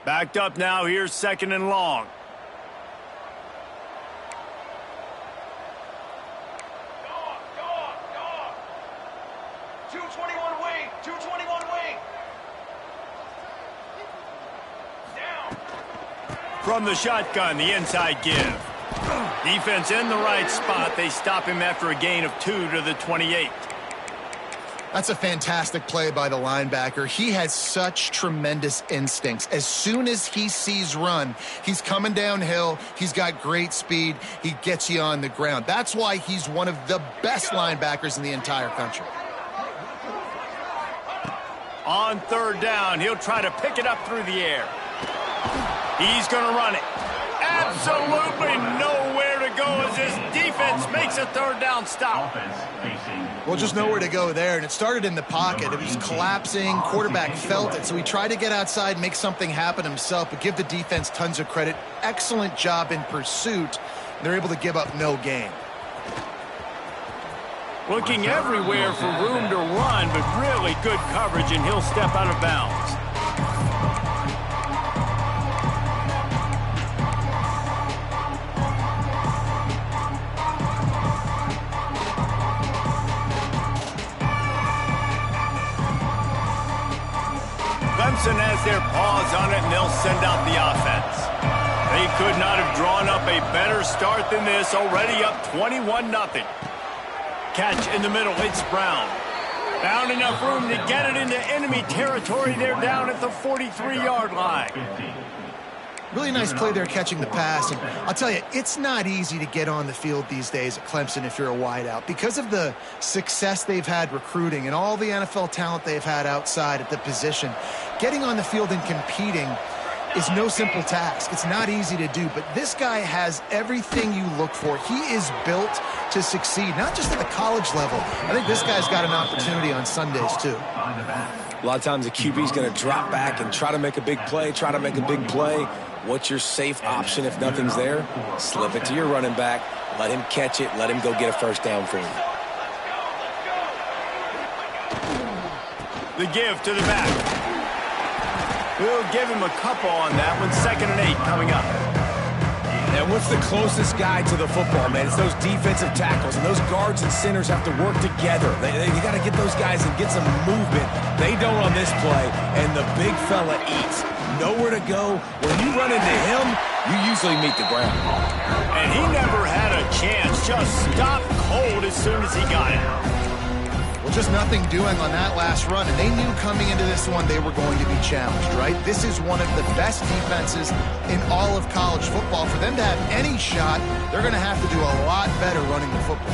Backed up now. Here's 2nd and long. From the shotgun, the inside give. Defense in the right spot. They stop him after a gain of 2 to the 28. That's a fantastic play by the linebacker. He has such tremendous instincts. As soon as he sees run, he's coming downhill. He's got great speed. He gets you on the ground. That's why he's one of the best linebackers in the entire country. On 3rd down, he'll try to pick it up through the air. He's going to run it. Absolutely nowhere to go as his defense makes a 3rd down stop. Well, just nowhere to go there, and it started in the pocket. It was collapsing. Quarterback felt it, so he tried to get outside, make something happen himself, but give the defense tons of credit. Excellent job in pursuit. They're able to give up no gain. Looking everywhere for room to run, but really good coverage, and he'll step out of bounds. Clemson has their paws on it, and they'll send out the offense. They could not have drawn up a better start than this, already up 21-0. Catch in the middle, it's Brown. Found enough room to get it into enemy territory. They're down at the 43-yard line. Really nice play there catching the pass. And I'll tell you, it's not easy to get on the field these days at Clemson if you're a wideout. Because of the success they've had recruiting and all the NFL talent they've had outside at the position, getting on the field and competing is no simple task. It's not easy to do, but this guy has everything you look for. He is built to succeed, not just at the college level. I think this guy's got an opportunity on Sundays, too. A lot of times the QB's going to drop back and try to make a big play, What's your safe option if nothing's there? Slip it to your running back, let him catch it, let him go get a 1st down for you. The give to the back. We'll give him a couple on that one. 2nd and 8 coming up. And what's the closest guy to the football, man? It's those defensive tackles, and those guards and centers have to work together. You got to get those guys and get some movement. They don't on this play, and the big fella eats. Nowhere to go. When you run into him, you usually meet the ground. And he never had a chance. Just stopped cold as soon as he got it. Well, just nothing doing on that last run, and they knew coming into this one they were going to be challenged, right? This is one of the best defenses in all of college football. For them to have any shot, they're going to have to do a lot better running the football.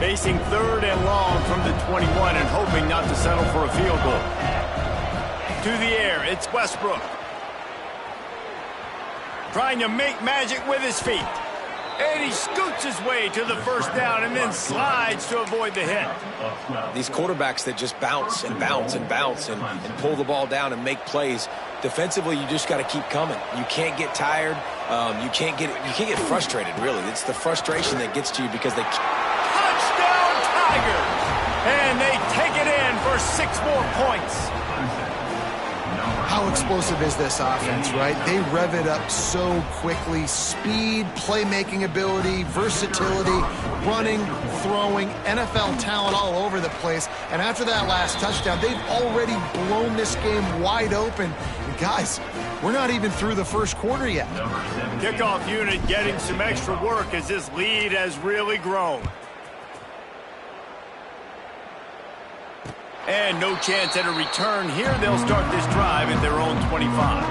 Facing 3rd and long from the 21 and hoping not to settle for a field goal. To the air, it's Westbrook. Trying to make magic with his feet. And he scoots his way to the 1st down and then slides to avoid the hit. These quarterbacks that just bounce and bounce and bounce and pull the ball down and make plays. Defensively, you just got to keep coming. You can't get tired. You can't get frustrated, really. It's the frustration that gets to you because they... Touchdown, Tigers! And they take it in for 6 more points. How explosive is this offense, right? They rev it up so quickly. Speed, playmaking ability, versatility, running, throwing, NFL talent all over the place. And after that last touchdown, they've already blown this game wide open. And guys, we're not even through the 1st quarter yet. Kickoff unit getting some extra work as this lead has really grown. And no chance at a return here. They'll start this drive at their own 25.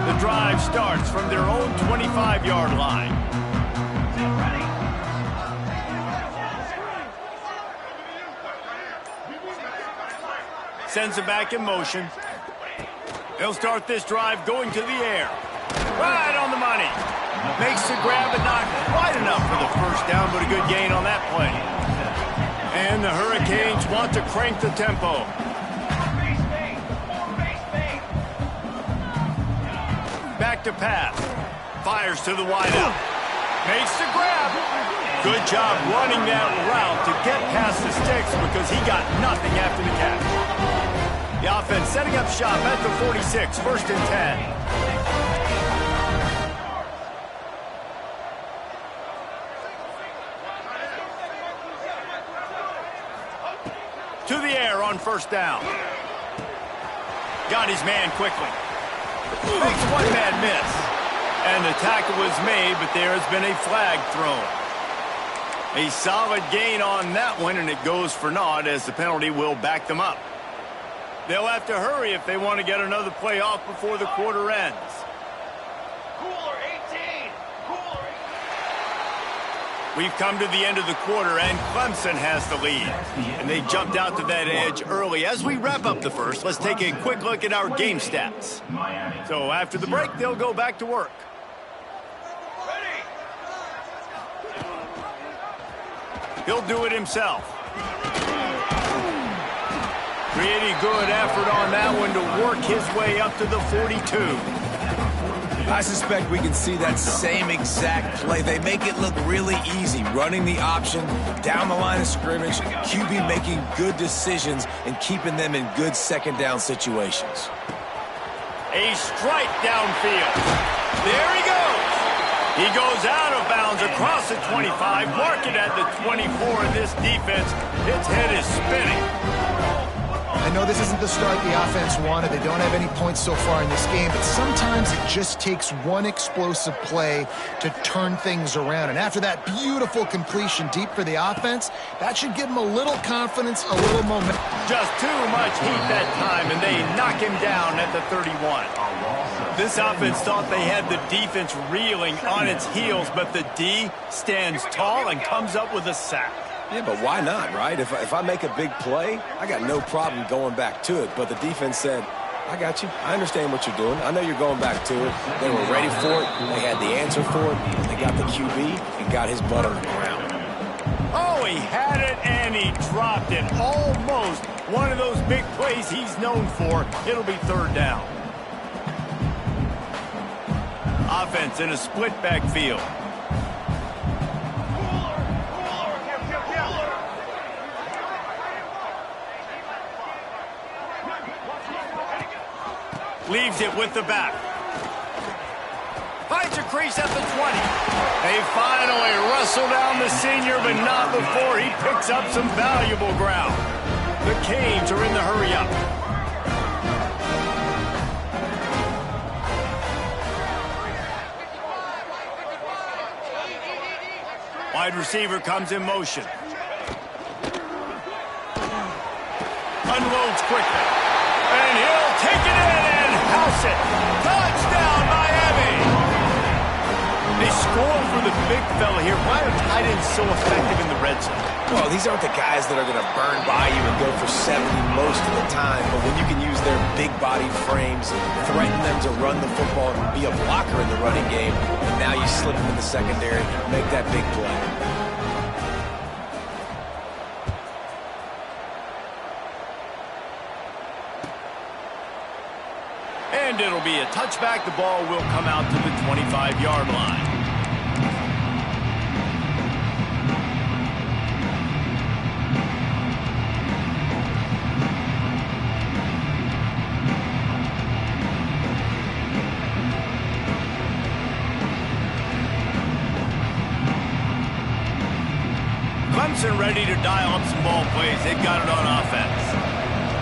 The drive starts from their own 25-yard line. Sends it back in motion. They'll start this drive going to the air. Right on the money. Makes the grab, but not quite enough for the 1st down, but a good gain on that play. And the Hurricanes want to crank the tempo. Back to pass. Fires to the wideout. Makes the grab. Good job running that route to get past the sticks because he got nothing after the catch. The offense setting up shop at the 46, 1st and 10. To the air on 1st down. Got his man quickly. Makes one man miss. And the tackle was made, but there has been a flag thrown. A solid gain on that one, and it goes for naught as the penalty will back them up. They'll have to hurry if they want to get another play off before the quarter ends. Cooler 18. Cooler 18. We've come to the end of the quarter, and Clemson has the lead. And they jumped out to that edge early. As we wrap up the first, let's take a quick look at our game stats. So after the break, they'll go back to work. He'll do it himself. Pretty good effort on that one to work his way up to the 42. I suspect we can see that same exact play. They make it look really easy, running the option down the line of scrimmage, QB making good decisions and keeping them in good second down situations. A strike downfield. There he goes. He goes out of bounds across the 25, mark it at the 24, and this defense, its head is spinning. I know this isn't the start the offense wanted. They don't have any points so far in this game, but sometimes it just takes one explosive play to turn things around. And after that beautiful completion deep for the offense, that should give them a little confidence, a little momentum. Just too much heat that time, and they knock him down at the 31. This offense thought they had the defense reeling on its heels, but the D stands tall and comes up with a sack. Yeah, but why not, right? If I make a big play, I got no problem going back to it. But the defense said, I got you. I understand what you're doing. I know you're going back to it. They were ready for it. They had the answer for it. They got the QB and got his butt on the ground. Oh, he had it and he dropped it. Almost one of those big plays he's known for. It'll be 3rd down. Offense in a split backfield. Leaves it with the back. Finds a crease at the 20. They finally wrestle down the senior, but not before he picks up some valuable ground. The Canes are in the hurry-up. Wide receiver comes in motion. Unloads quickly. And he'll take it in and house it. Touchdown, Miami! They score for the big fella here. Why are tight ends so effective in the red zone? Well, these aren't the guys that are going to burn by you and go for 70 most of the time. But when you can use their big-bodied frames, threaten them to run the football and be a blocker in the running game, and now you slip them in the secondary, make that big play. And it'll be a touchback. The ball will come out to the 25-yard line. Clemson ready to dial up some ball plays. They've got it on offense.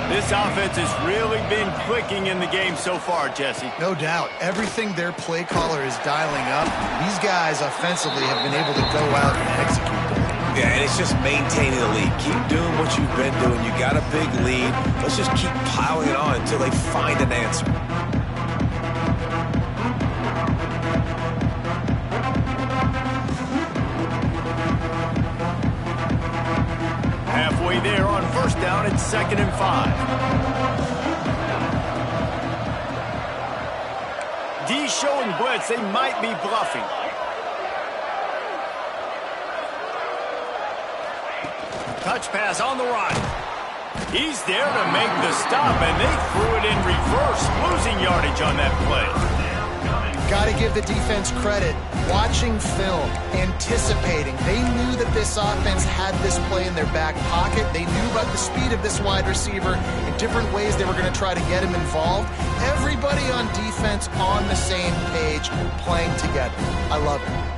This offense has really been clicking in the game so far, Jesse. No doubt. Everything their play caller is dialing up, these guys offensively have been able to go out and execute them. Yeah, and it's just maintaining the lead. Keep doing what you've been doing. You got a big lead. Let's just keep piling it on until they find an answer. Halfway there on 1st down, it's 2nd and 5. D showing blitz. They might be touch pass on the run. He's there to make the stop, and they threw it in reverse, losing yardage on that play. Got to give the defense credit. Watching film, anticipating. They knew that this offense had this play in their back pocket. They knew about the speed of this wide receiver and different ways they were going to try to get him involved. Everybody on defense on the same page, playing together. I love it.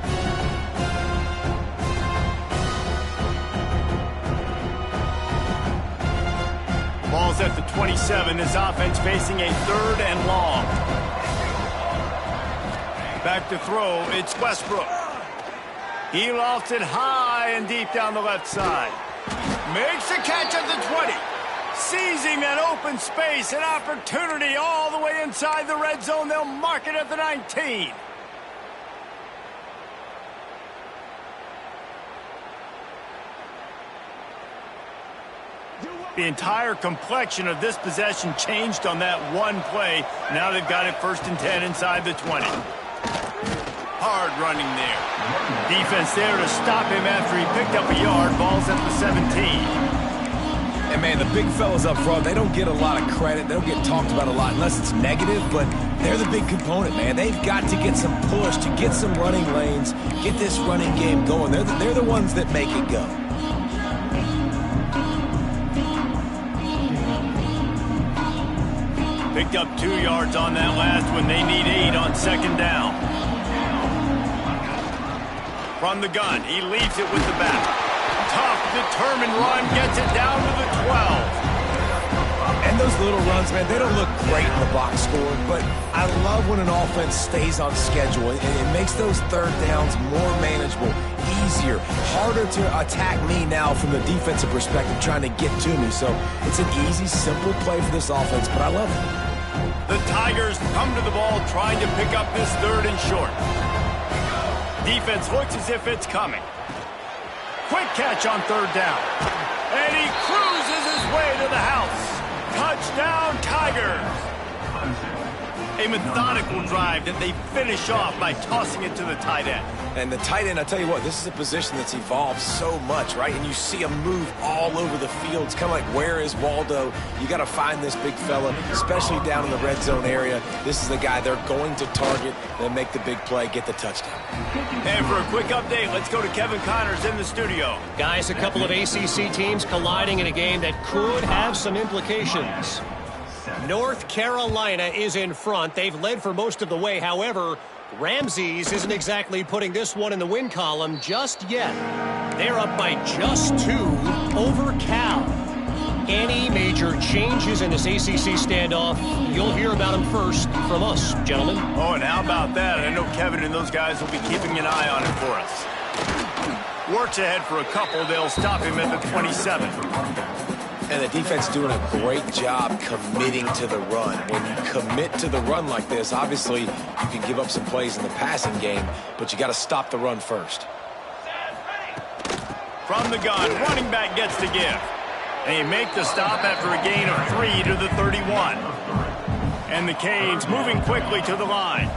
Ball's at the 27. This offense facing a 3rd and long. Back to throw, it's Westbrook. He lofts it high and deep down the left side. Makes the catch at the 20. Seizing that open space, an opportunity all the way inside the red zone. They'll mark it at the 19. The entire complexion of this possession changed on that one play. Now they've got it 1st and 10 inside the 20. Hard running there. Defense there to stop him after he picked up a yard. Ball's at the 17. And, man, the big fellas up front, they don't get a lot of credit. They don't get talked about a lot unless it's negative, but they're the big component, man. They've got to get some push, to get some running lanes, get this running game going. They're the ones that make it go. Picked up 2 yards on that last one. They need 8 on 2nd down. From the gun, he leaves it with the back. Tough, determined run, gets it down to the 12. And those little runs, man, they don't look great in the box score, but I love when an offense stays on schedule. It makes those 3rd downs more manageable, easier, harder to attack me now from the defensive perspective trying to get to me. So it's an easy, simple play for this offense, but I love it. The Tigers come to the ball trying to pick up this 3rd and short. Defense looks as if it's coming. Quick catch on 3rd down. And he cruises his way to the house. Touchdown, Tigers. A methodical drive that they finish off by tossing it to the tight end. And the tight end, I tell you what, this is a position that's evolved so much, right? And you see him move all over the field. It's kind of like, where is Waldo? You got to find this big fella, especially down in the red zone area. This is the guy they're going to target and make the big play, get the touchdown. And for a quick update, let's go to Kevin Connors in the studio. Guys, a couple of ACC teams colliding in a game that could have some implications. North Carolina is in front. They've led for most of the way. However, Ramses isn't exactly putting this one in the win column just yet. They're up by just 2 over Cal. Any major changes in this ACC standoff, you'll hear about them first from us, gentlemen. Oh, and how about that? I know Kevin and those guys will be keeping an eye on it for us. Works ahead for a couple. They'll stop him at the 27. And the defense doing a great job committing to the run. When you commit to the run like this, obviously you can give up some plays in the passing game, but you got to stop the run first. From the gun, running back gets the give. They make the stop after a gain of 3 to the 31. And the Canes moving quickly to the line.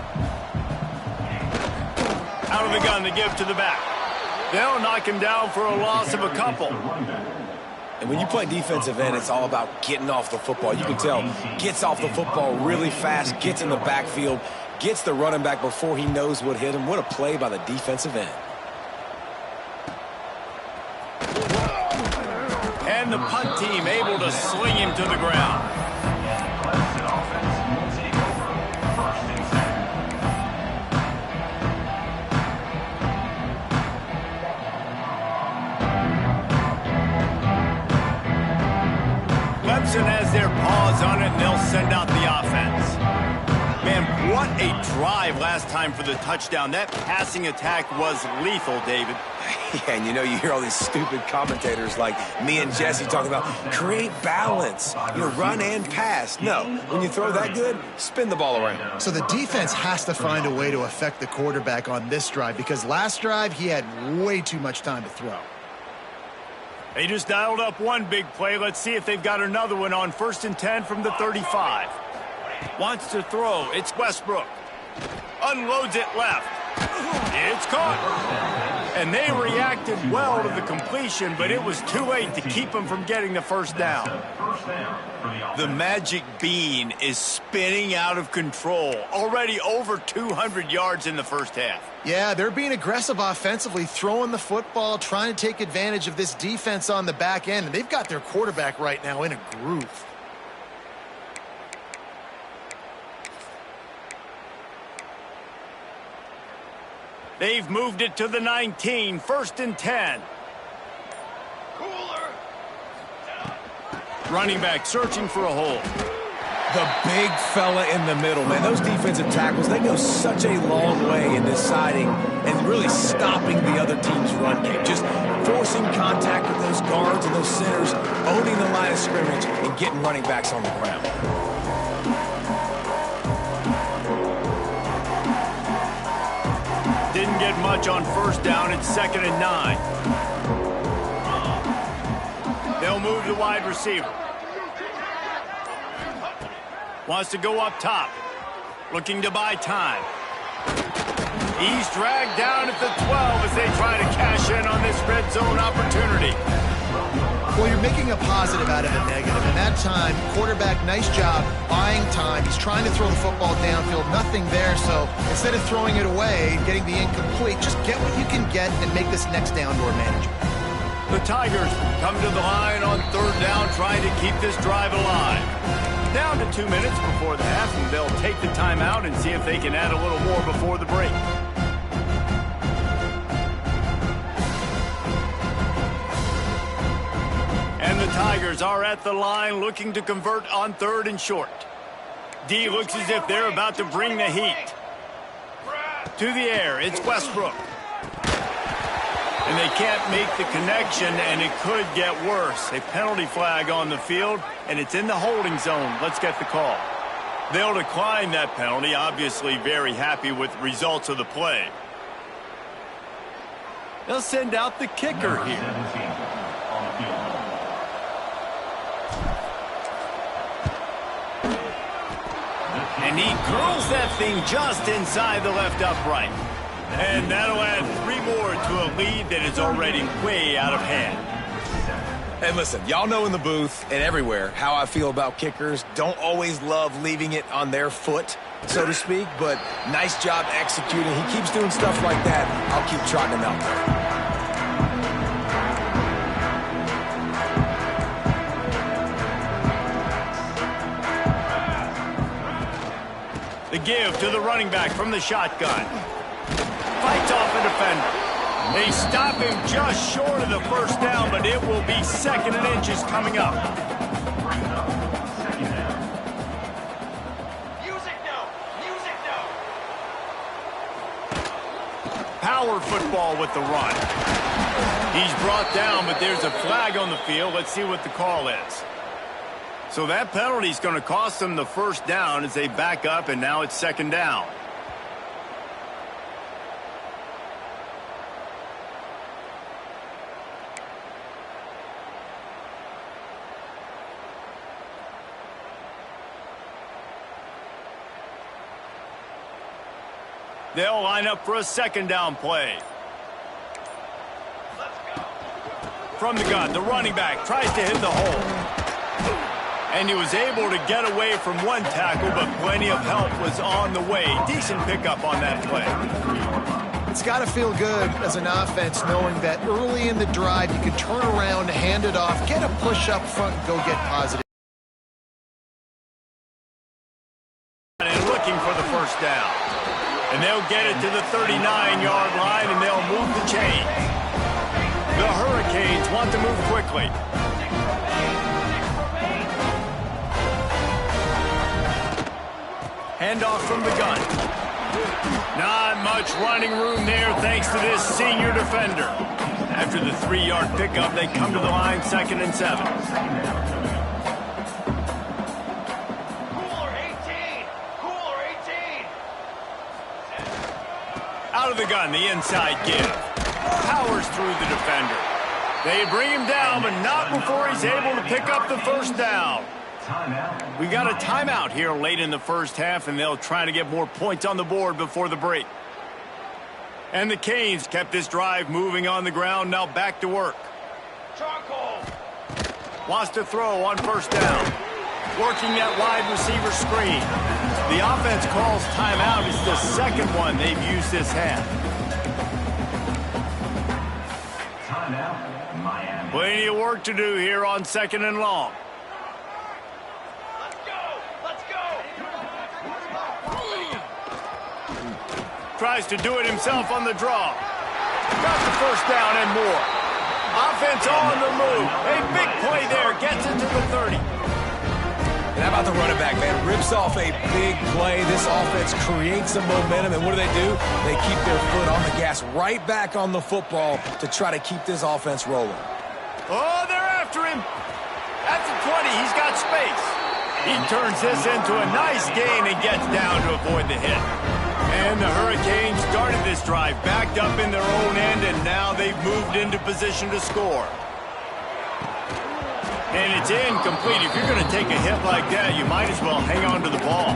Out of the gun, the give to the back. They'll knock him down for a loss of a couple. And when you play defensive end, it's all about getting off the football. You can tell, gets off the football really fast, gets in the backfield, gets the running back before he knows what hit him. What a play by the defensive end. And the punt team able to sling him to the ground. Clemson has their paws on it, and they'll send out the offense. Man, what a drive last time for the touchdown. That passing attack was lethal, David. Yeah, and you know, you hear all these stupid commentators like me and Jesse talking about create balance, run and pass. No, when you throw that good, spin the ball around. So the defense has to find a way to affect the quarterback on this drive, because last drive he had way too much time to throw. They just dialed up one big play. Let's see if they've got another one on 1st and 10 from the 35. Wants to throw. It's Westbrook. Unloads it left. It's caught. And they reacted well to the completion, but it was too late to keep them from getting the first down. The magic bean is spinning out of control. Already over 200 yards in the first half. Yeah, they're being aggressive offensively, throwing the football, trying to take advantage of this defense on the back end. And they've got their quarterback right now in a groove. They've moved it to the 19, 1st and 10. Running back searching for a hole. The big fella in the middle, man. Those defensive tackles, they go such a long way in deciding and really stopping the other team's run game. Just forcing contact with those guards and those centers, owning the line of scrimmage, and getting running backs on the ground. Didn't get much on 1st down. It's 2nd and 9. They'll move the wide receiver. Wants to go up top. Looking to buy time. He's dragged down at the 12 as they try to cash in on this red zone opportunity. Well, you're making a positive out of a negative. And that time, quarterback, nice job buying time. He's trying to throw the football downfield. Nothing there. So instead of throwing it away, getting the incomplete, just get what you can get and make this next down more manageable. The Tigers come to the line on 3rd down, trying to keep this drive alive. Down to 2 minutes before the half, and they'll take the timeout and see if they can add a little more before the break. And the Tigers are at the line looking to convert on 3rd and short. D looks as if they're about to bring the heat. To the air, it's Westbrook. And they can't make the connection, and it could get worse. A penalty flag on the field, and it's in the holding zone. Let's get the call. They'll decline that penalty, obviously very happy with the results of the play. They'll send out the kicker here. And he curls that thing just inside the left upright. And that'll add 3 more to a lead that is already way out of hand. And listen, y'all know in the booth and everywhere how I feel about kickers. Don't always love leaving it on their foot, so to speak, but nice job executing. He keeps doing stuff like that. I'll keep trotting him out there. The give to the running back from the shotgun. Fights off a defender. They stop him just short of the 1st down, but it will be 2nd and inches coming up. Power football with the run. He's brought down, but there's a flag on the field. Let's see what the call is. So that penalty is going to cost them the 1st down as they back up, and now it's 2nd down. They'll line up for a 2nd down play. From the gun, the running back tries to hit the hole. And he was able to get away from one tackle, but plenty of help was on the way. Decent pickup on that play. It's got to feel good as an offense knowing that early in the drive you can turn around, hand it off, get a push up front, and go get positive. And looking for the 1st down. And they'll get it to the 39-yard line, and they'll move the chain. The Hurricanes want to move quickly. Handoff from the gun. Not much running room there thanks to this senior defender. After the 3-yard pickup, they come to the line 2nd and 7. Out of the gun, the inside give. Powers through the defender. They bring him down, but not before he's able to pick up the 1st down. We got a timeout here late in the 1st half, and they'll try to get more points on the board before the break. And the Canes kept this drive moving on the ground. Now back to work. Wants to throw on first down. Working that wide receiver screen. The offense calls timeout. It's the second one they've used this half. Plenty of work to do here on 2nd and long. Let's go! Tries to do it himself on the draw. Got the first down and more. Offense on the move. A big play there. Gets it to the 30. And how about the running back, man? Rips off a big play. This offense creates some momentum, and what do? They keep their foot on the gas, right back on the football to try to keep this offense rolling. Oh, they're after him. At the 20, he's got space. He turns this into a nice gain and gets down to avoid the hit. And the Hurricanes started this drive, backed up in their own end, and now they've moved into position to score. And it's incomplete. If you're going to take a hit like that, you might as well hang on to the ball.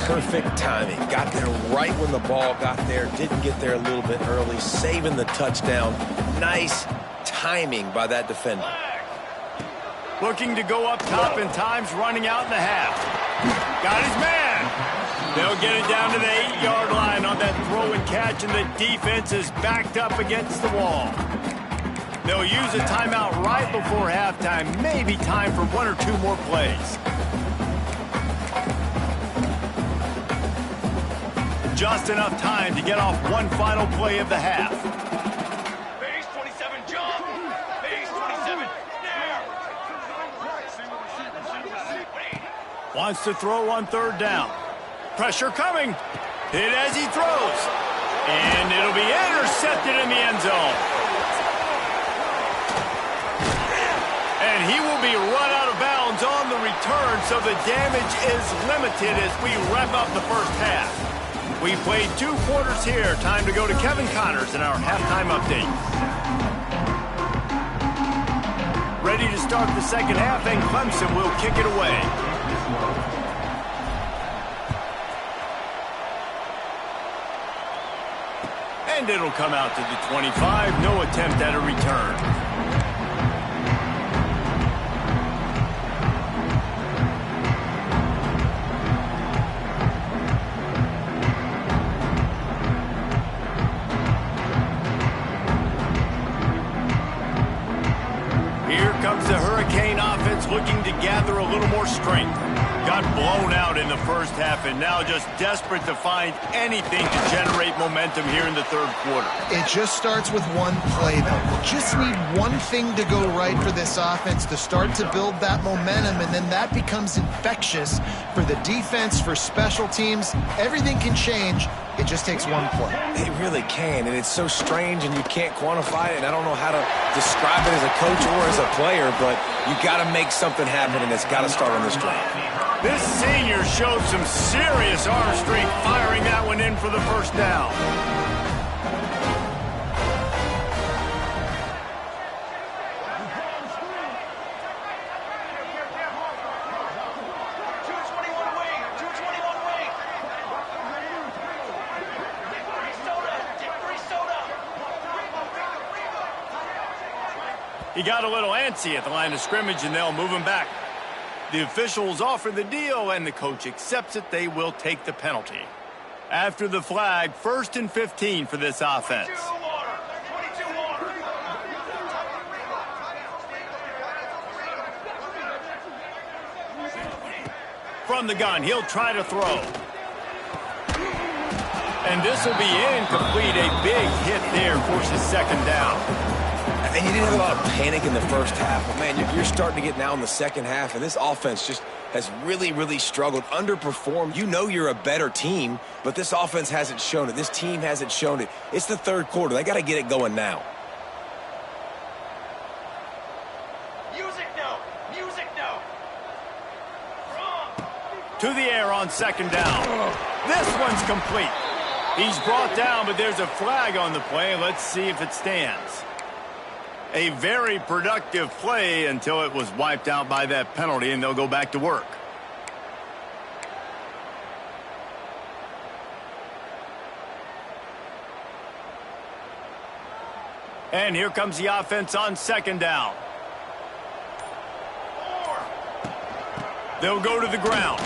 Perfect timing. Got there right when the ball got there. Didn't get there a little bit early. Saving the touchdown. Nice timing by that defender. Looking to go up top, and time's running out in the half. Got his man. They'll get it down to the 8-yard line on that throw and catch, and the defense is backed up against the wall. They'll use a timeout right before halftime. Maybe time for 1 or 2 more plays. Just enough time to get off one final play of the half. Base 27, jump! Base 27, snare! Wants to throw on 3rd down. Pressure coming. Hit as he throws. And it'll be intercepted in the end zone. And he will be run out of bounds on the return, so the damage is limited as we wrap up the first half. We played 2 quarters here. Time to go to Kevin Connors in our halftime update. Ready to start the second half, and Clemson will kick it away. And it'll come out to the 25. No attempt at a return. Here comes the Hurricane offense looking to gather a little more strength. Got blown out in the first half and now just desperate to find anything to generate momentum here in the 3rd quarter. It just starts with one play, though. Just need one thing to go right for this offense to start to build that momentum, and then that becomes infectious for the defense, for special teams. Everything can change. It just takes one play. It really can, and it's so strange, and you can't quantify it, and I don't know how to describe it as a coach or as a player, but you got to make something happen, and it's got to start on this drive. This senior showed some serious arm strength, firing that one in for the first down. He got a little antsy at the line of scrimmage, and they'll move him back. The officials offer the deal, and the coach accepts it. They will take the penalty. After the flag, 1st and 15 for this offense. From the gun, he'll try to throw. And this will be incomplete. A big hit there forces 2nd down. And you didn't have a lot of panic in the first half. But, man, you're starting to get now in the second half, and this offense just has really, really struggled, underperformed. You know you're a better team, but this offense hasn't shown it. This team hasn't shown it. It's the 3rd quarter. They got to get it going now. Music no! Music no! To the air on 2nd down. This one's complete. He's brought down, but there's a flag on the play. Let's see if it stands. A very productive play until it was wiped out by that penalty, and they'll go back to work. And here comes the offense on second down. They'll go to the ground.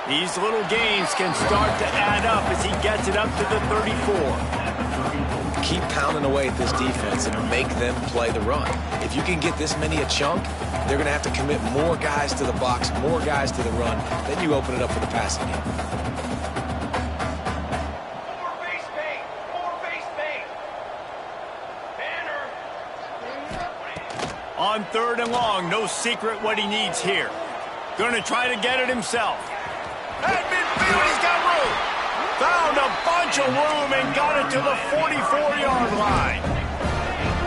These little gains can start to add up as he gets it up to the 34. Keep pounding away at this defense and make them play the run. If you can get this many a chunk, they're going to have to commit more guys to the box, more guys to the run. Then you open it up for the passing game. More base paint. More base paint. Banner. On third and long, no secret what he needs here. Going to try to get it himself. At midfield, he's got room. Found a bunch of room and got it to the 44-yard line.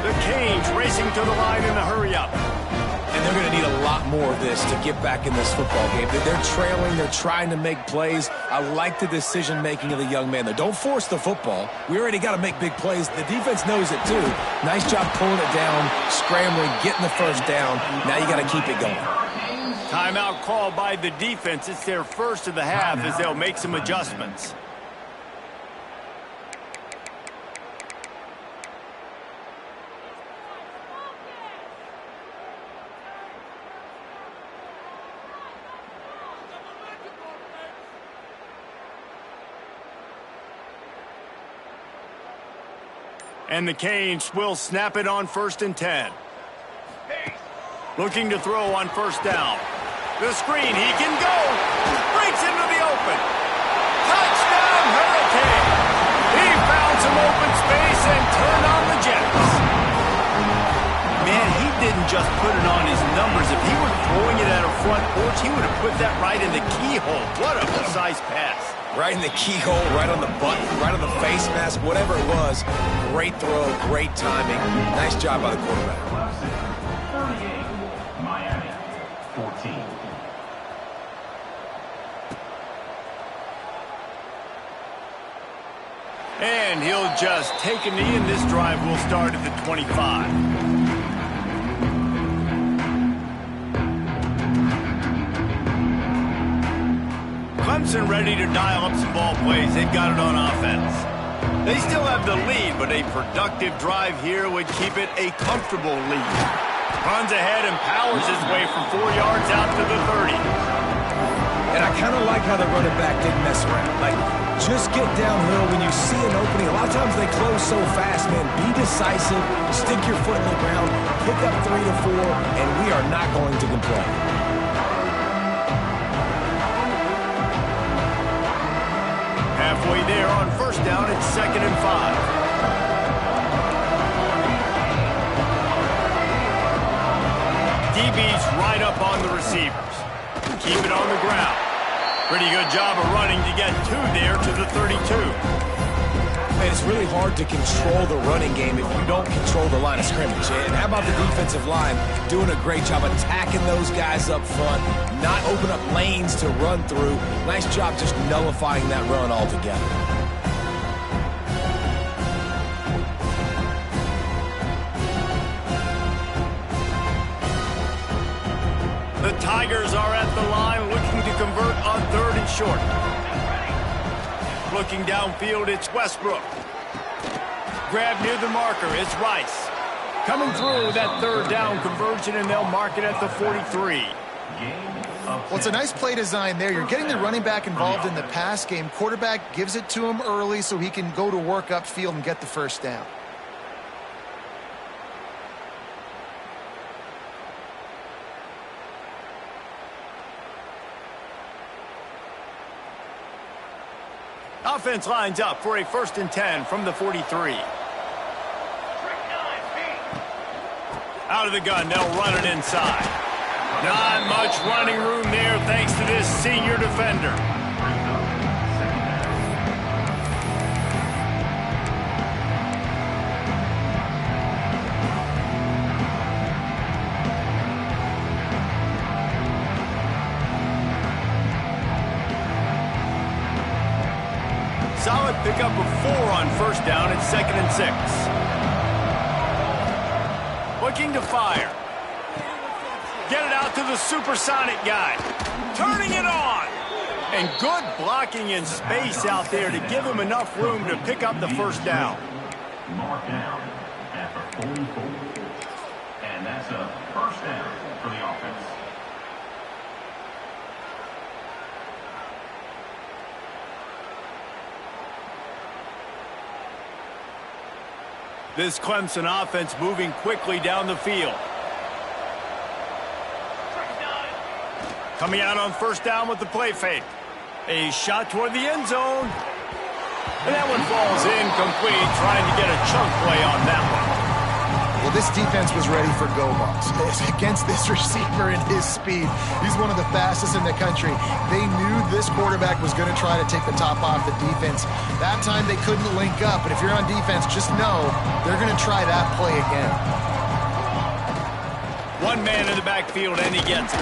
The Canes racing to the line in the hurry-up. And they're going to need a lot more of this to get back in this football game. They're trailing. They're trying to make plays. I like the decision-making of the young man, though. Don't force the football. We already got to make big plays. The defense knows it, too. Nice job pulling it down, scrambling, getting the first down. Now you got to keep it going. Timeout called by the defense. It's their first of the half as they'll make some adjustments. And the Canes will snap it on 1st and 10. Looking to throw on first down. The screen, he can go. Breaks into the open. Touchdown, Hurricane. He found some open space and turned on the Jets. Man, he didn't just put it on his numbers. If he were throwing it at a front porch, he would have put that right in the keyhole. What a precise pass. Right in the keyhole, right on the button, right on the face mask, whatever it was. Great throw, great timing. Nice job by the quarterback. 38, Miami, 14. And he'll just take a knee, and this drive will start at the 25. Clemson ready to dial up some ball plays. They've got it on offense. They still have the lead, but a productive drive here would keep it a comfortable lead. Runs ahead and powers his way from 4 yards out to the 30. And I kind of like how the running back didn't mess around. Like, just get downhill when you see an opening. A lot of times they close so fast, man. Be decisive, stick your foot in the ground, pick up 3 to 4, and we are not going to complain. Halfway there on first down, it's 2nd and 5. DB's right up on the receivers. Keep it on the ground. Pretty good job of running to get 2 there to the 32. And it's really hard to control the running game if you don't control the line of scrimmage. And how about the defensive line doing a great job attacking those guys up front, not open up lanes to run through. Nice job just nullifying that run altogether. The Tigers are at the line looking to convert on 3rd and short. Looking downfield, it's Westbrook. Grab near the marker, it's Rice. Coming through that 3rd down conversion, and they'll mark it at the 43. Well, it's a nice play design there. You're getting the running back involved in the pass game. Quarterback gives it to him early so he can go to work upfield and get the first down. Offense lines up for a 1st and 10 from the 43. Out of the gun, they'll run it inside. Not much running room there thanks to this senior defender. Solid pickup of 4 on first down at 2nd and 6. Looking to fire. Get it out to the supersonic guy. Turning it on. And good blocking in space out there to give him enough room to pick up the first down. Mark down, effort. 44. And that's a first down for the offense. This Clemson offense moving quickly down the field. Coming out on first down with the play fake. A shot toward the end zone. And that one falls incomplete, trying to get a chunk play on that one. Well, this defense was ready for go balls against this receiver and his speed. He's one of the fastest in the country. They knew this quarterback was going to try to take the top off the defense. That time they couldn't link up, but if you're on defense, just know they're going to try that play again. One man in the backfield, and he gets it.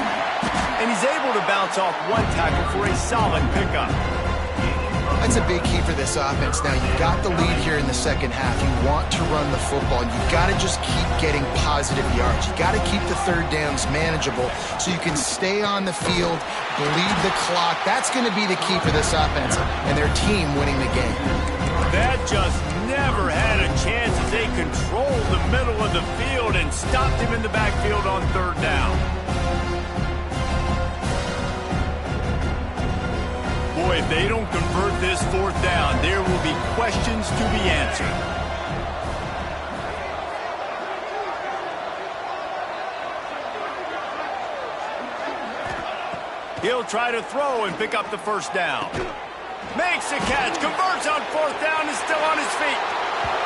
And he's able to bounce off one tackle for a solid pickup. That's a big key for this offense. Now, you've got the lead here in the second half. You want to run the football. You've got to just keep getting positive yards. You've got to keep the third downs manageable so you can stay on the field, bleed the clock. That's going to be the key for this offense and their team winning the game. That just never had a chance as they controlled the middle of the field and stopped him in the backfield on third down. Boy, if they don't convert this fourth down, there will be questions to be answered. He'll try to throw and pick up the first down. Makes a catch, converts on fourth down, is still on his feet.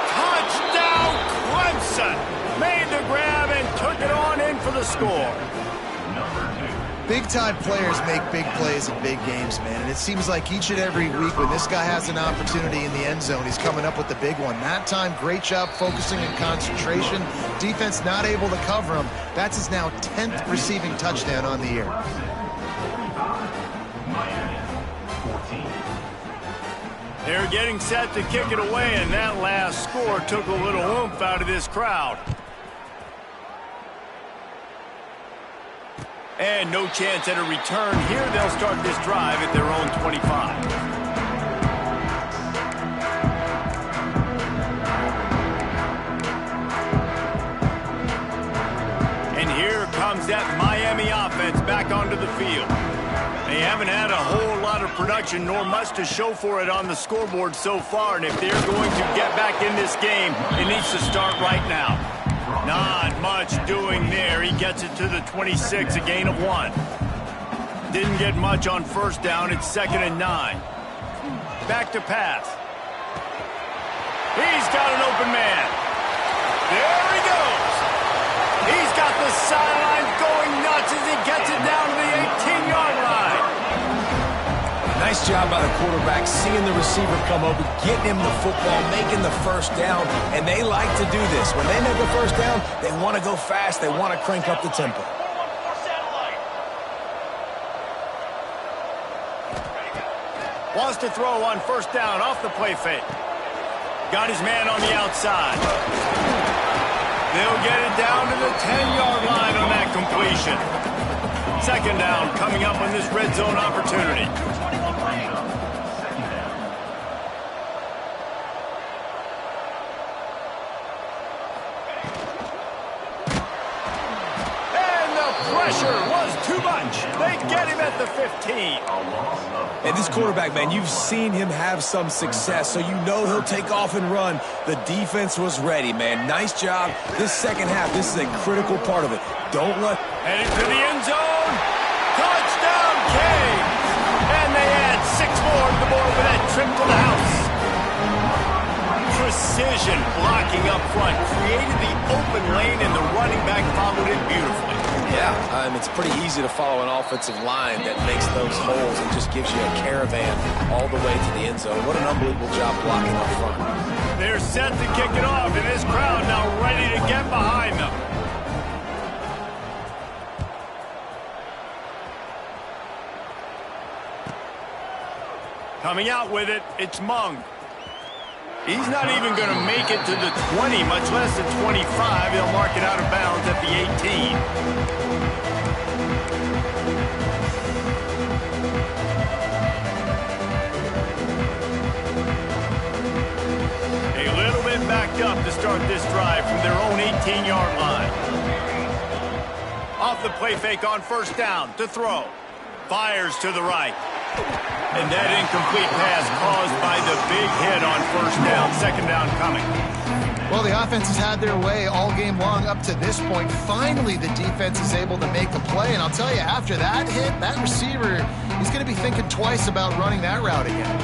Touchdown, Clemson! Made the grab and took it on in for the score. Big-time players make big plays in big games, man. And it seems like each and every week when this guy has an opportunity in the end zone, he's coming up with the big one. That time, great job focusing and concentration. Defense not able to cover him. That's his now 10th receiving touchdown on the year. They're getting set to kick it away, and that last score took a little oomph out of this crowd. And no chance at a return here. They'll start this drive at their own 25. And here comes that Miami offense back onto the field. They haven't had a whole lot of production nor much to show for it on the scoreboard so far. And if they're going to get back in this game, it needs to start right now. Not much doing there. He gets it to the 26, a gain of 1. Didn't get much on first down. It's 2nd and 9. Back to pass. He's got an open man. There he goes. He's got the sideline going nuts as he gets it down to the 18-yard line. Nice job by the quarterback, seeing the receiver come open, getting him the football, making the first down, and they like to do this. When they make a first down, they want to go fast, they want to crank up the tempo. Wants to throw on first down off the play fake. Got his man on the outside. They'll get it down to the 10-yard line on that completion. 2nd down coming up on this red zone opportunity. Pressure was too much. They get him at the 15. And this quarterback, man, you've seen him have some success, so you know he'll take off and run. The defense was ready, man. Nice job. This second half, this is a critical part of it. Don't let... Heading to the end zone. Touchdown, Canes. And they add 6 more to the board with that trip to the house. Precision blocking up front. Created the open lane, and the running back followed it beautifully. Yeah, it's pretty easy to follow an offensive line that makes those holes and just gives you a caravan all the way to the end zone. What an unbelievable job blocking up front. They're set to kick it off, and this crowd now ready to get behind them. Coming out with it, it's Mung. He's not even going to make it to the 20, much less the 25. They'll mark it out of bounds at the 18. A little bit backed up to start this drive from their own the play fake on first down to throw. Fires to the right. And that incomplete pass caused by the big hit on first down. Second down coming. Well, the offense has had their way all game long up to this point. Finally, the defense is able to make a play. And I'll tell you, after that hit, that receiver, he's going to be thinking twice about running that route again.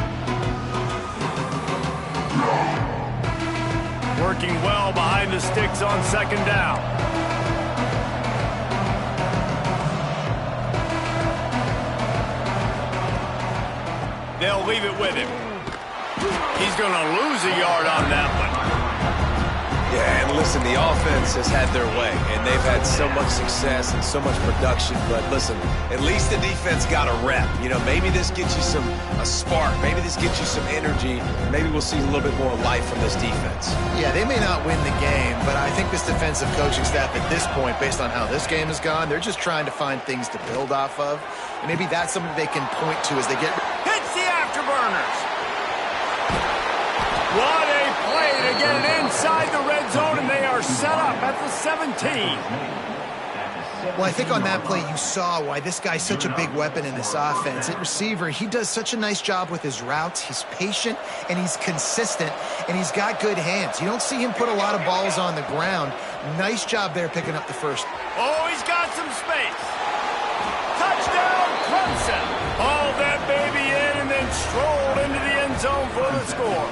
Working well behind the sticks on second down. They'll leave it with him. He's going to lose a yard on that one. Yeah, and listen, the offense has had their way, and they've had so much success and so much production. But listen, at least the defense got a rep. You know, maybe this gets you a spark. Maybe this gets you some energy. Maybe we'll see a little bit more life from this defense. Yeah, they may not win the game, but I think this defensive coaching staff at this point, based on how this game has gone, they're just trying to find things to build off of. And maybe that's something they can point to as they get... Hits the afterburners. What a play to get it inside the red zone, and they are set up at the 17. Well, I think on that play you saw why this guy's such a big weapon in this offense. At receiver, he does such a nice job with his routes. He's patient, and he's consistent, and he's got good hands. You don't see him put a lot of balls on the ground. Nice job there picking up the first. Oh, he's got some space. Touchdown, Clemson. Hauled that baby in and then strolled into the end zone for the score.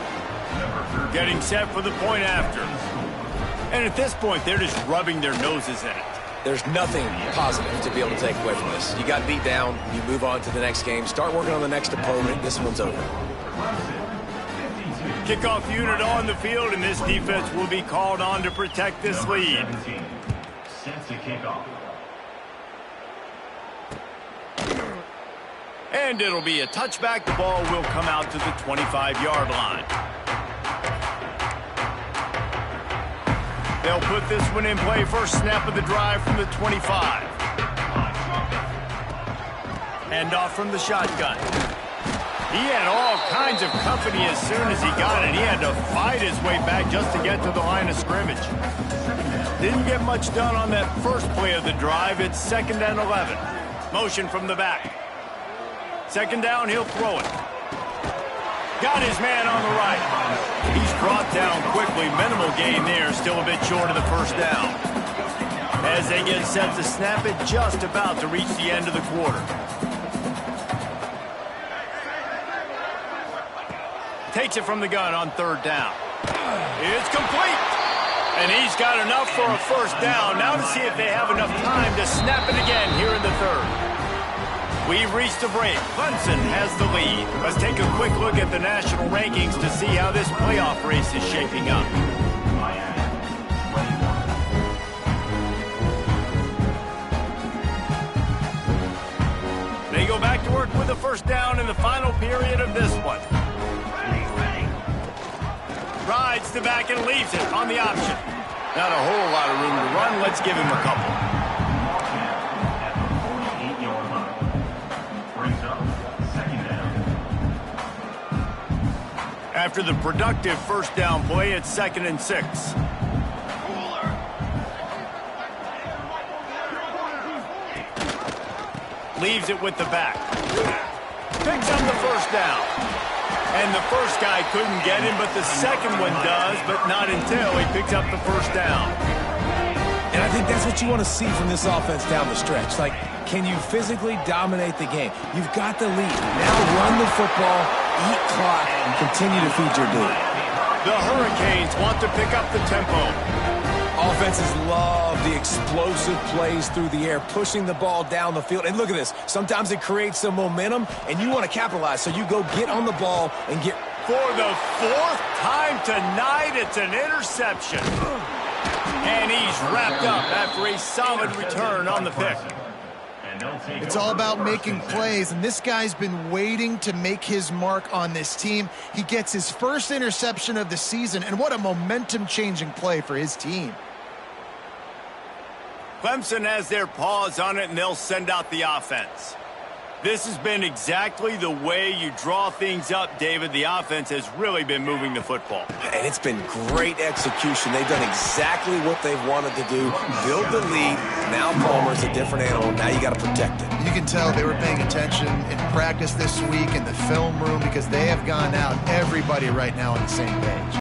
Getting set for the point after. And at this point, they're just rubbing their noses in it. There's nothing positive to be able to take away from this. You got beat down, you move on to the next game, start working on the next opponent. This one's over. Kickoff unit on the field, and this defense will be called on to protect this lead. Set to kick off. And it'll be a touchback. The ball will come out to the 25-yard line. They'll put this one in play. First snap of the drive from the 25. Hand off from the shotgun. He had all kinds of company as soon as he got it. He had to fight his way back just to get to the line of scrimmage. Didn't get much done on that first play of the drive. It's 2nd and 11. Motion from the back. Second down, he'll throw it. Got his man on the right. He's brought down quickly. Minimal gain there. Still a bit short of the first down. As they get set to snap it, just about to reach the end of the quarter. Takes it from the gun on third down. It's complete. And he's got enough for a first down. Now to see if they have enough time to snap it again here in the third. We've reached a break. Clemson has the lead. Let's take a quick look at the national rankings to see how this playoff race is shaping up. They go back to work with the first down in the final period of this one. Rides the back and leaves it on the option. Not a whole lot of room to run. Let's give him a couple. After the productive first down play, it's 2nd and 6. Leaves it with the back. Picks up the first down. And the first guy couldn't get him, but the second one does, but not until he picks up the first down. And I think that's what you want to see from this offense down the stretch. Like, can you physically dominate the game? You've got the lead. Now run the football, eat clock, and continue to feed your dude. The Hurricanes want to pick up the tempo. Offenses love the explosive plays through the air, pushing the ball down the field. And look at this. Sometimes it creates some momentum, and you want to capitalize. So you go get on the ball and get... For the 4th time tonight, it's an interception. And he's wrapped up after a solid return on the pick. It's all about making plays, and this guy's been waiting to make his mark on this team. He gets his first interception of the season, and what a momentum-changing play for his team. Clemson has their paws on it, and they'll send out the offense. This has been exactly the way you draw things up, David. The offense has really been moving the football. And it's been great execution. They've done exactly what they've wanted to do. Build the lead. Now Palmer's a different animal. Now you got to protect it. You can tell they were paying attention in practice this week in the film room because they have gone out, everybody right now on the same page.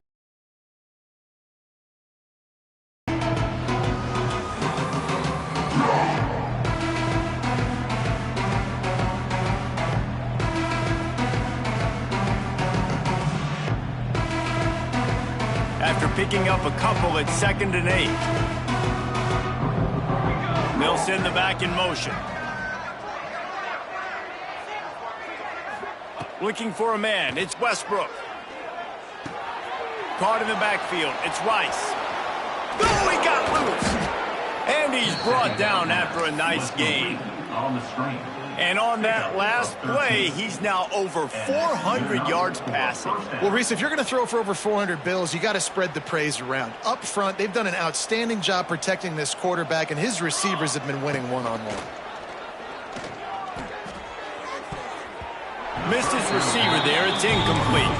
After picking up a couple at 2nd and 8. They'll send the back in motion. Looking for a man. It's Westbrook. Caught in the backfield. It's Rice. Oh, he got loose. And he's brought down after a nice gain. On the screen. And on that last play, he's now over 400 yards passing. Well, Reese, if you're going to throw for over 400 bills, you got to spread the praise around. Up front, they've done an outstanding job protecting this quarterback, and his receivers have been winning one-on-one. Missed his receiver there. It's incomplete.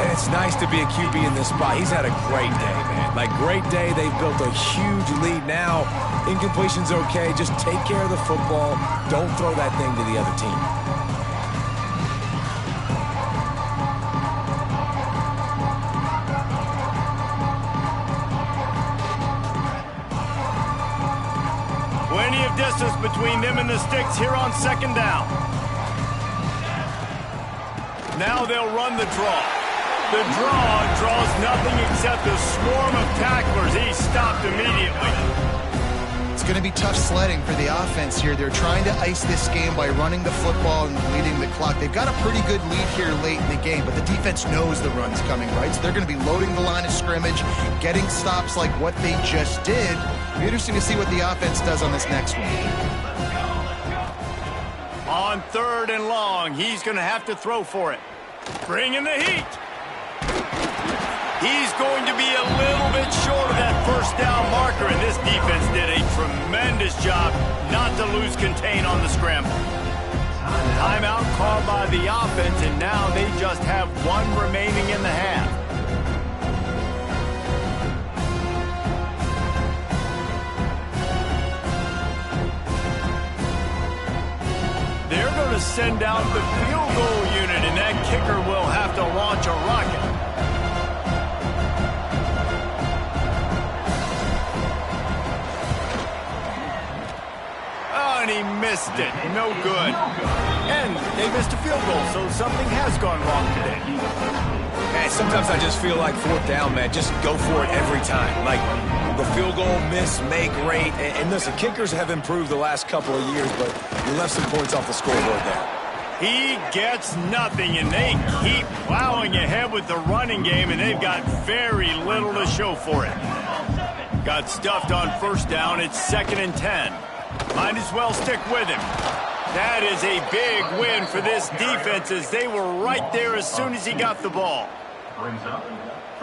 And it's nice to be a QB in this spot. He's had a great day, man. Like, great day. They've built a huge lead now. Incompletion's okay. Just take care of the football. Don't throw that thing to the other team. Plenty of distance between them and the sticks here on 2nd down. Now they'll run the draw. The draw draws nothing except a swarm of tacklers. He's stopped immediately. It's going to be tough sledding for the offense here. They're trying to ice this game by running the football and leading the clock. They've got a pretty good lead here late in the game, but the defense knows the run's coming, right? So they're going to be loading the line of scrimmage, getting stops like what they just did. It'll be interesting to see what the offense does on this next one. On 3rd and long, he's going to have to throw for it. Bring in the heat. He's going to be a little bit short of that 1st down marker, and this defense did a tremendous job not to lose contain on the scramble. Timeout called by the offense, and now they just have one remaining in the half. They're going to send out the field goal unit, and that kicker will have to launch a rocket. Oh, and he missed it. No good. And they missed a field goal, so something has gone wrong today. Man, sometimes I just feel like 4th down, man. Just go for it every time. Like, the field goal, miss, make, rate. And listen, kickers have improved the last couple of years, but you left some points off the scoreboard there. He gets nothing, and they keep plowing ahead with the running game, and they've got very little to show for it. Got stuffed on 1st down. It's 2nd and 10. Might as well stick with him. That is a big win for this defense, as they were right there as soon as he got the ball.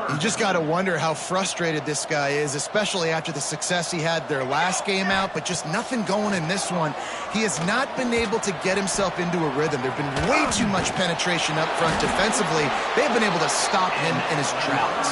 You just got to wonder how frustrated this guy is, especially after the success he had their last game out, but just nothing going in this one. He has not been able to get himself into a rhythm. There's been way too much penetration up front defensively. They've been able to stop him in his tracks.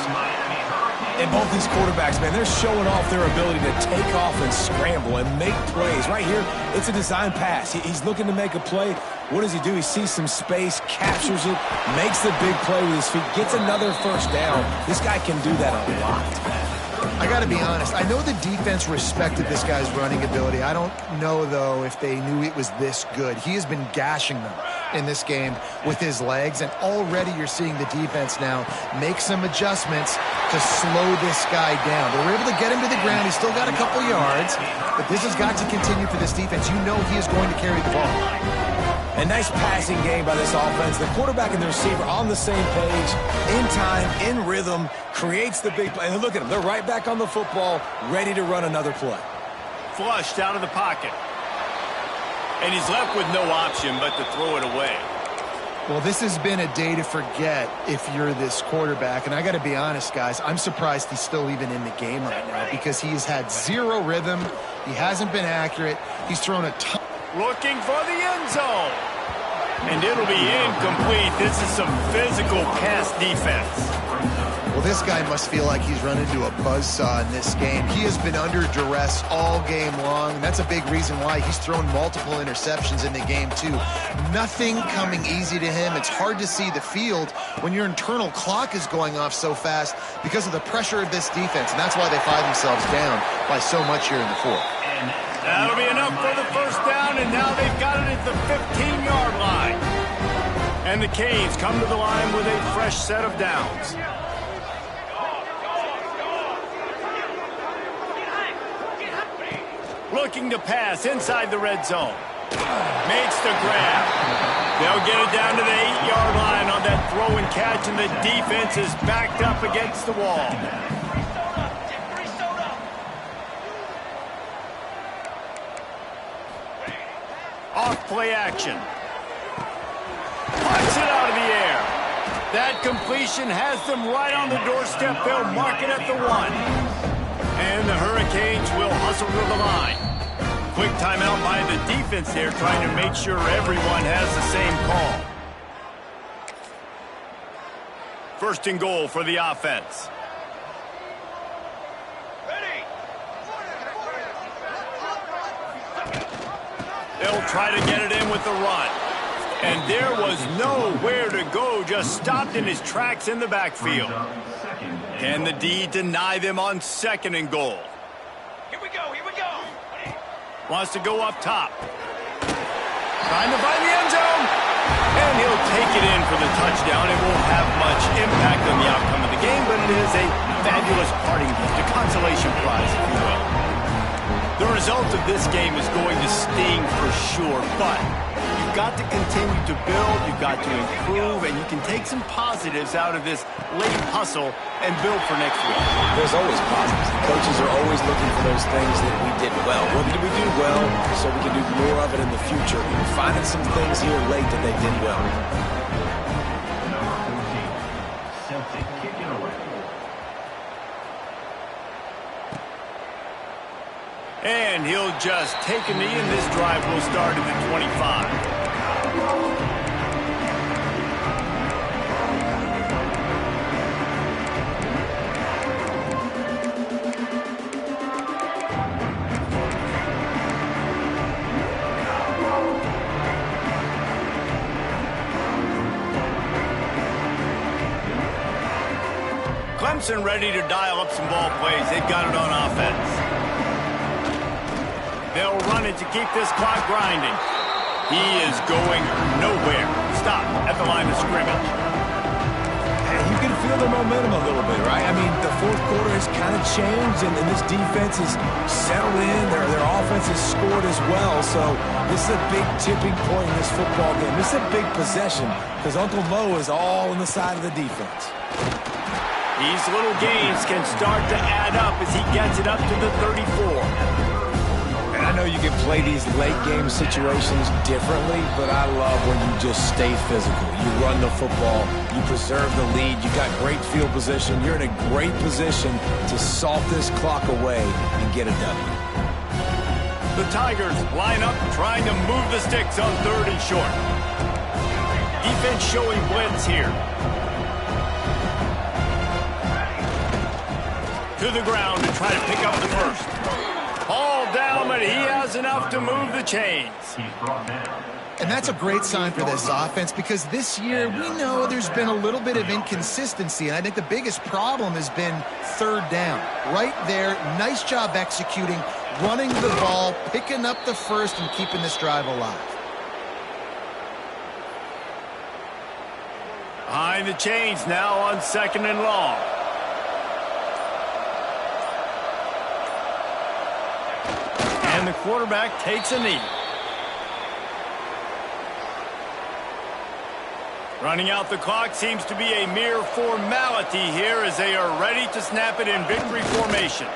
And both these quarterbacks, man, they're showing off their ability to take off and scramble and make plays. Right here, it's a design pass. He's looking to make a play. What does he do? He sees some space, captures it, makes the big play with his feet, gets another 1st down. This guy can do that a lot. I got to be honest. I know the defense respected this guy's running ability. I don't know, though, if they knew it was this good. He has been gashing them in this game with his legs, and already you're seeing the defense now make some adjustments to slow this guy down. They were able to get him to the ground. He's still got a couple yards, but this has got to continue for this defense. You know he is going to carry the ball. A nice passing game by this offense. The quarterback and the receiver on the same page, in time, in rhythm, creates the big play. And look at them. They're right back on the football, ready to run another play. Flushed out of the pocket. And he's left with no option but to throw it away. Well, this has been a day to forget if you're this quarterback. And I got to be honest, guys, I'm surprised he's still even in the game right now because he's had zero rhythm. He hasn't been accurate. He's thrown a ton. looking for the end zone. And it'll be incomplete. This is some physical pass defense. Well, this guy must feel like he's run into a buzzsaw in this game. He has been under duress all game long, and that's a big reason why he's thrown multiple interceptions in the game, too. Nothing coming easy to him. It's hard to see the field when your internal clock is going off so fast because of the pressure of this defense, and that's why they find themselves down by so much here in the fourth. That'll be enough for the first down, and now they've got it at the 15-yard line. And the Canes come to the line with a fresh set of downs. Looking to pass inside the red zone. Makes the grab. They'll get it down to the 8-yard line on that throw and catch, and the defense is backed up against the wall. Off play action. Punts it out of the air. That completion has them right on the doorstep. They'll mark it at the 1. And the Hurricanes will hustle to the line. Quick timeout by the defense there, trying to make sure everyone has the same call. First and goal for the offense. They'll try to get it in with the run. And there was nowhere to go, just stopped in his tracks in the backfield. Can the D deny them on second and goal? Here we go, here we go. Wants to go up top. Trying to find the end zone. And he'll take it in for the touchdown. It won't have much impact on the outcome of the game, but it is a fabulous parting gift, a consolation prize, if you will. The result of this game is going to sting for sure, but you've got to continue to build, you've got to improve, and you can take some positives out of this late hustle and build for next week. There's always positives. The coaches are always looking for those things that we did well. What did we do well so we can do more of it in the future? We're finding some things here late that they did well. Celtic kick it away. And he'll just take a knee, and this drive will start at the 25. Clemson ready to dial up some ball plays. They've got it on offense. They'll run it to keep this clock grinding. He is going nowhere. Stop at the line of scrimmage. Hey, you can feel the momentum a little bit, right? I mean, the fourth quarter has kind of changed, and this defense is settled in. Their offense has scored as well, so this is a big tipping point in this football game. This is a big possession because Uncle Mo is all on the side of the defense. These little gains can start to add up as he gets it up to the 34. I know you can play these late game situations differently, but I love when you just stay physical. You run the football, you preserve the lead, you got great field position, you're in a great position to salt this clock away and get a W. The Tigers line up trying to move the sticks on 3rd and short. Defense showing blitz here. To the ground to try to pick up the first. All down, but he has enough to move the chains. He's brought down. And that's a great sign for this offense because this year we know there's been a little bit of inconsistency, and I think the biggest problem has been 3rd down. Right there, nice job executing, running the ball, picking up the first, and keeping this drive alive. Behind the chains now on 2nd and long. And the quarterback takes a knee. Running out the clock seems to be a mere formality here as they are ready to snap it in victory formation.